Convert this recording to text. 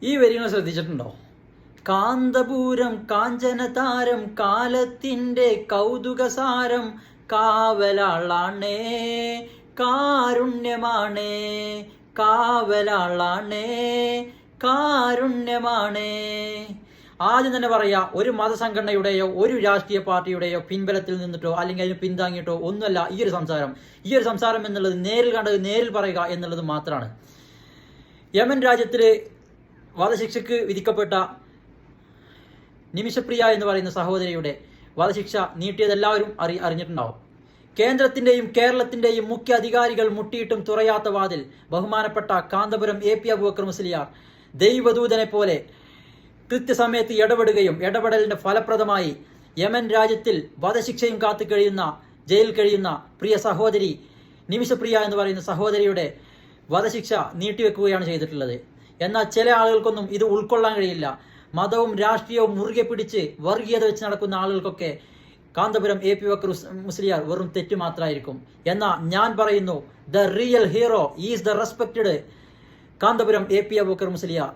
ഈ വരികൾ ശ്രദ്ധിച്ചിട്ടുണ്ടോ? കാന്തപൂരം കാഞ്ചനതാരം കാലത്തിന്റെ കൗതുകസാരം കാവലാളാണേ കാരുണ്യമാണേ കാവലാളാണേ കാരുണ്യമാണേ. ആദ്യം തന്നെ പറയാ, ഒരു മതസംഘടനയുടെയോ ഒരു രാഷ്ട്രീയ പാർട്ടിയുടെയോ പിൻബലത്തിൽ നിന്നിട്ടോ അല്ലെങ്കിൽ അതിന് പിന്താങ്ങിയിട്ടോ ഒന്നുമല്ല ഈ ഒരു സംസാരം എന്നുള്ളത് നേരിൽ കണ്ടത് നേരിൽ പറയുക എന്നുള്ളത് മാത്രമാണ്. യമൻ രാജ്യത്തില് വധശിക്ഷയ്ക്ക് വിധിക്കപ്പെട്ട നിമിഷപ്രിയ എന്ന് പറയുന്ന സഹോദരിയുടെ വധശിക്ഷ നീട്ടിയതെല്ലാവരും അറിഞ്ഞിട്ടുണ്ടാവും. കേന്ദ്രത്തിന്റെയും കേരളത്തിന്റെയും മുഖ്യ അധികാരികൾ മുട്ടിയിട്ടും തുറയാത്ത വാതിൽ ബഹുമാനപ്പെട്ട കാന്തപുരം AP അബൂബക്കർ മുസ്ലിയാർ ദൈവദൂതനെ പോലെ കൃത്യസമയത്ത് ഇടപെടുകയും ഇടപെടലിന്റെ ഫലപ്രദമായി യമൻ രാജ്യത്തിൽ വധശിക്ഷയും കാത്തു കഴിയുന്ന ജയിലിൽ കഴിയുന്ന പ്രിയ സഹോദരി നിമിഷപ്രിയ എന്ന് പറയുന്ന സഹോദരിയുടെ വധശിക്ഷ നീട്ടിവെക്കുകയാണ് ചെയ്തിട്ടുള്ളത്. എന്നാൽ ചില ആളുകൾക്കൊന്നും ഇത് ഉൾക്കൊള്ളാൻ കഴിയില്ല. മതവും രാഷ്ട്രീയവും മുറുകെ പിടിച്ച് വർഗീയത വെച്ച് നടക്കുന്ന ആളുകൾക്കൊക്കെ കാന്തപുരം AP അബൂബക്കർ മുസ്ലിയാർ വെറും തെറ്റ് മാത്രമായിരിക്കും. എന്നാൽ ഞാൻ പറയുന്നു, the real hero is the respected Kanthapuram AP Aboobacker Musliyar.